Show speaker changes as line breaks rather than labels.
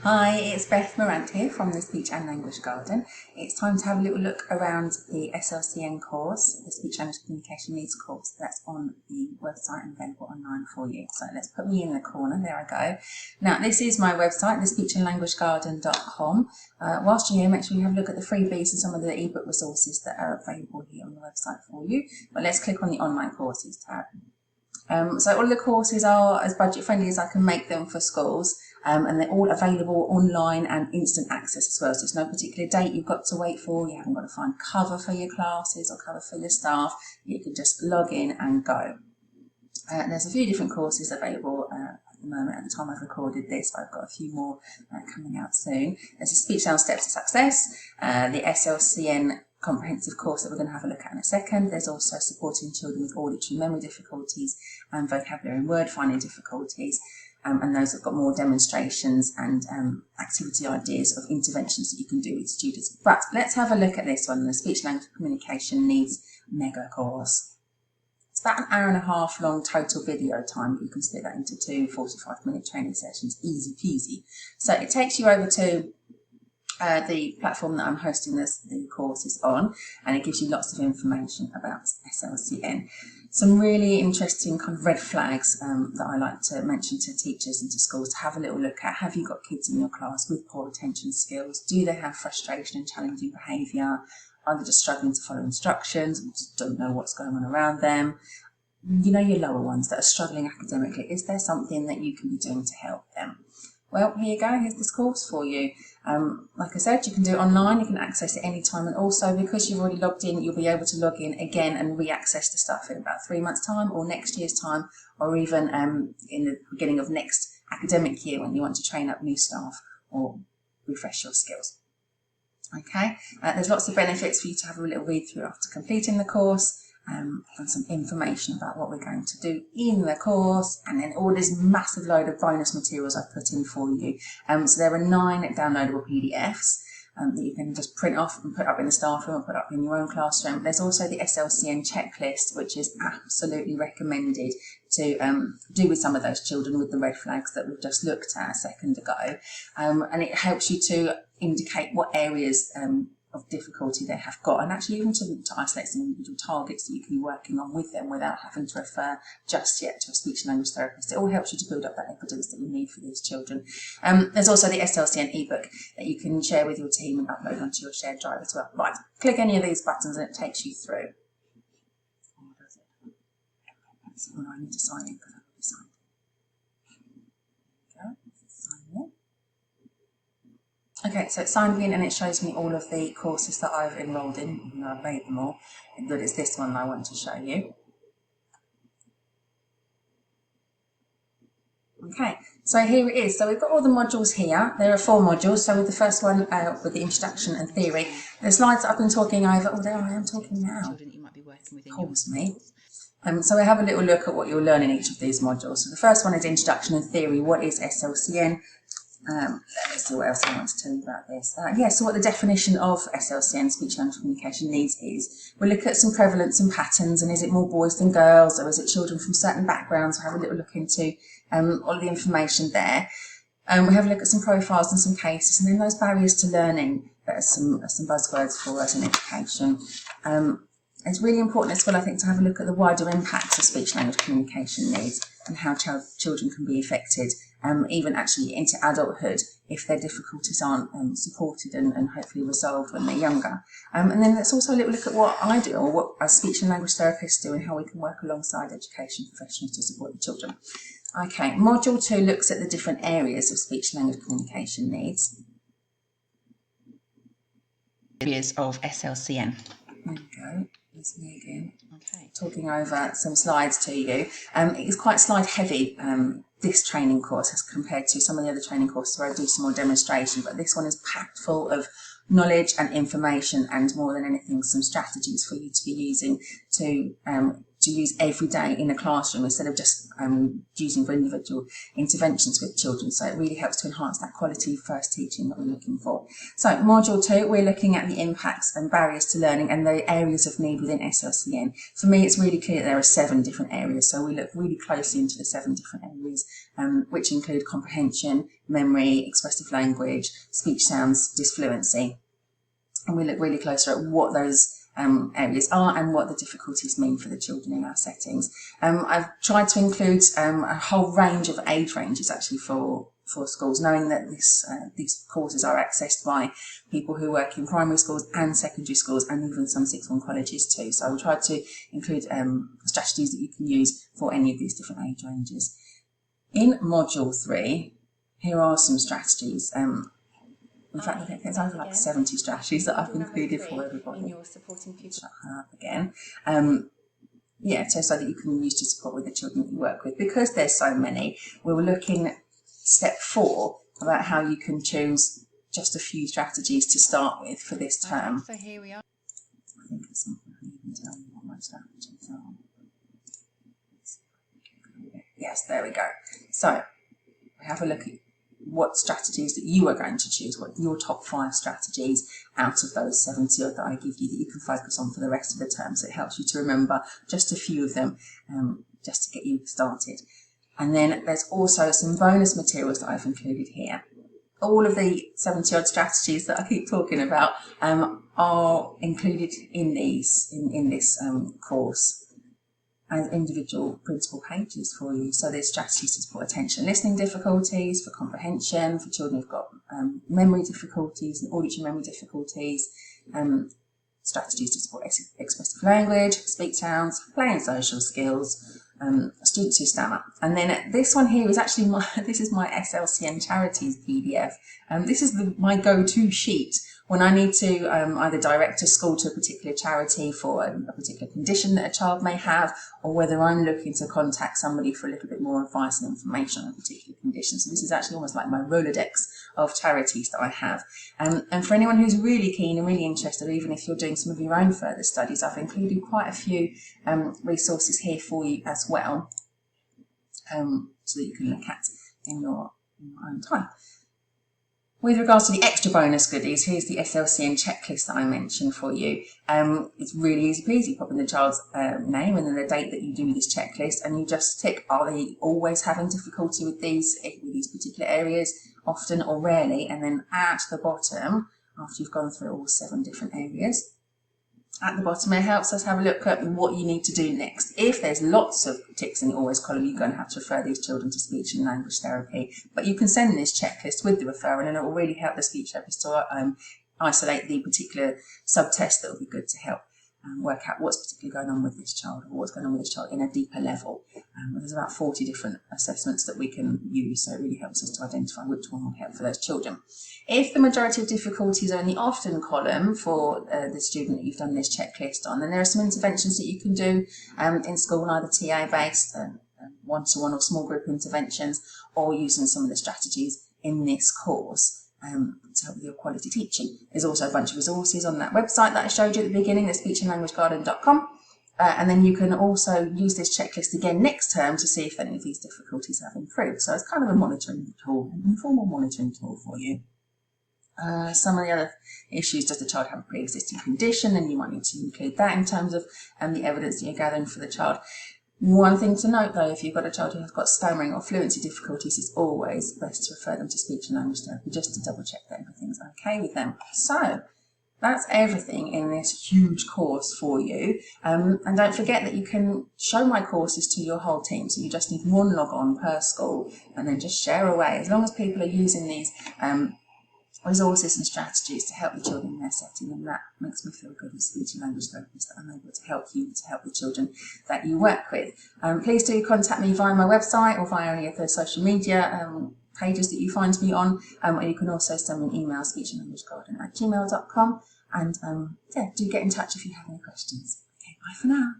Hi, it's Beth Morant here from the Speech and Language Garden. It's time to have a little look around the SLCN course, the Speech Language Communication Needs course that's on the website and available online for you. So let's put me in the corner, there I go. Now this is my website, thespeechandlanguagegarden.com. Whilst you're here, make sure you have a look at the freebies and some of the ebook resources that are available here on the website for you. But let's click on the online courses tab. So all of the courses are as budget friendly as I can make them for schools, and they're all available online and instant access as well. So there's no particular date you've got to wait for. You haven't got to find cover for your classes or cover for your staff. You can just log in and go. There's a few different courses available at the moment. At the time I've recorded this, but I've got a few more coming out soon. There's a Speech Sound Steps to Success, the SLCN comprehensive course that we're going to have a look at in a second. There's also supporting children with auditory memory difficulties and vocabulary and word finding difficulties, and those have got more demonstrations and activity ideas of interventions that you can do with students. But let's have a look at this one, the Speech Language Communication Needs Mega Course. It's about an hour and a half long total video time. You can split that into two 45-minute training sessions, easy peasy. So it takes you over to the platform that I'm hosting the courses on, and it gives you lots of information about SLCN. Some really interesting kind of red flags that I like to mention to teachers and to schools to have a little look at. Have you got kids in your class with poor attention skills? Do they have frustration and challenging behaviour? Are they just struggling to follow instructions and just don't know what's going on around them? You know, your lower ones that are struggling academically, is there something that you can be doing to help them? Well, here you go, here's this course for you. Like I said, you can do it online, you can access it anytime, and also because you've already logged in, you'll be able to log in again and re-access the stuff in about 3 months' time or next year's time, or even in the beginning of next academic year when you want to train up new staff or refresh your skills. Okay, there's lots of benefits for you to have a little read through after completing the course. And some information about what we're going to do in the course, and then all this massive load of bonus materials I've put in for you. So there are 9 downloadable PDFs that you can just print off and put up in the staff room or put up in your own classroom. There's also the SLCN checklist, which is absolutely recommended to do with some of those children with the red flags that we've just looked at a second ago. And it helps you to indicate what areas of difficulty they have got, and actually even to isolate some individual targets that you can be working on with them without having to refer just yet to a speech and language therapist. It all helps you to build up that evidence that you need for these children. There's also the SLCN ebook that you can share with your team and upload onto your shared drive as well. Right, click any of these buttons and it takes you through. Or does it? Oh, no, I need to sign in because I've already signed in. Okay, sign in. Okay, so it's signed in and it shows me all of the courses that I've enrolled in, even though I've made them all, but it's this one that I want to show you. Okay, so here it is. So we've got all the modules here. There are 4 modules. So with the first one, with the introduction and theory, the slides that I've been talking over, oh, there I am talking now. Children you might be working with in calls me. So we have a little look at what you'll learn in each of these modules. So the first one is introduction and theory. What is SLCN? Let's see what else I want to tell you about this. So what the definition of SLCN, speech language communication needs, is. We'll look at some prevalence and patterns, and is it more boys than girls, or is it children from certain backgrounds? We'll have a little look into all of the information there. We have a look at some profiles and some cases, and then those barriers to learning that are some buzzwords for us in education. It's really important as well, I think, to have a look at the wider impacts of speech language communication needs and how children can be affected, even actually into adulthood, if their difficulties aren't supported and hopefully resolved when they're younger. And then let's also a little look at what I do, or what our speech and language therapists do, and how we can work alongside education professionals to support the children. Okay, Module 2 looks at the different areas of speech and language communication needs. Areas of SLCN. There we go. There's me again. Okay. Talking over some slides to you. It is quite slide heavy, this training course, as compared to some of the other training courses where I do some more demonstration, but this one is packed full of knowledge and information, and more than anything, some strategies for you to be using to to use every day in a classroom instead of just using for individual interventions with children. So it really helps to enhance that quality first teaching that we're looking for. So module 2, we're looking at the impacts and barriers to learning and the areas of need within SLCN. For me, it's really clear that there are 7 different areas. So we look really closely into the 7 different areas, which include comprehension, memory, expressive language, speech sounds, dysfluency. And we look really closer at what those areas are and what the difficulties mean for the children in our settings. I've tried to include a whole range of age ranges actually for schools, knowing that these courses are accessed by people who work in primary schools and secondary schools and even some sixth form colleges too. So I've tried to include strategies that you can use for any of these different age ranges. In module 3, here are some strategies. In fact, I think there's over like 70 strategies that I've included for everybody. In your supporting future. Shut her up again. So that you can use to support with the children that you work with. Because there's so many, we were looking at step 4 about how you can choose just a few strategies to start with for this term.
So here we are.
I think it's something I can tell you what my strategies are. Yes, there we go. So we have a look at what strategies that you are going to choose, what your top 5 strategies out of those 70 odd that I give you that you can focus on for the rest of the term. So it helps you to remember just a few of them just to get you started. And then there's also some bonus materials that I've included here. All of the 70 odd strategies that I keep talking about are included in in this course as individual principal pages for you. So there's strategies to support attention listening difficulties, for comprehension, for children who've got memory difficulties and auditory memory difficulties, strategies to support expressive language, speech sounds, play and social skills, students who stammer. And then this one here is actually my SLCN Charities PDF. This is my go-to sheet when I need to either direct a school to a particular charity for a particular condition that a child may have, or whether I'm looking to contact somebody for a little bit more advice and information on a particular condition. So this is actually almost like my Rolodex of charities that I have. And for anyone who's really keen and really interested, even if you're doing some of your own further studies, I've included quite a few resources here for you as well, so that you can look at in your own time. With regards to the extra bonus goodies, here's the SLCN checklist that I mentioned for you. It's really easy peasy. Pop in the child's name and then the date that you do this checklist, and you just tick, are they always having difficulty with these particular areas, often or rarely, and then at the bottom, after you've gone through all 7 different areas, at the bottom it helps us have a look at what you need to do next. If there's lots of ticks in the always column, you're going to have to refer these children to speech and language therapy. But you can send this checklist with the referral, and it will really help the speech therapist to isolate the particular sub-test that will be good to help work out what's particularly going on with this child, or what's going on with this child in a deeper level. There's about 40 different assessments that we can use, so it really helps us to identify which one will help for those children. If the majority of difficulties are in the often column for the student that you've done this checklist on, then there are some interventions that you can do in school, either TA-based, one-to-one or small group interventions, or using some of the strategies in this course to help with your quality teaching. There's also a bunch of resources on that website that I showed you at the beginning, the speechandlanguagegarden.com. And then you can also use this checklist again next term to see if any of these difficulties have improved. So it's kind of a monitoring tool, an informal monitoring tool for you. Some of the other issues, does the child have a pre-existing condition? And you might need to include that in terms of the evidence that you're gathering for the child. One thing to note though, if you've got a child who has got stammering or fluency difficulties, it's always best to refer them to speech and language therapy just to double check that everything's okay with them. So that's everything in this huge course for you. And don't forget that you can show my courses to your whole team. So you just need 1 log on per school and then just share away. As long as people are using these resources and strategies to help the children in their setting, and that makes me feel good as a speech and language therapist that I'm able to help you to help the children that you work with. Please do contact me via my website or via any of the social media pages that you find me on, or you can also send me an email, speechandlanguagegarden@gmail.com, and do get in touch if you have any questions. Okay, bye for now.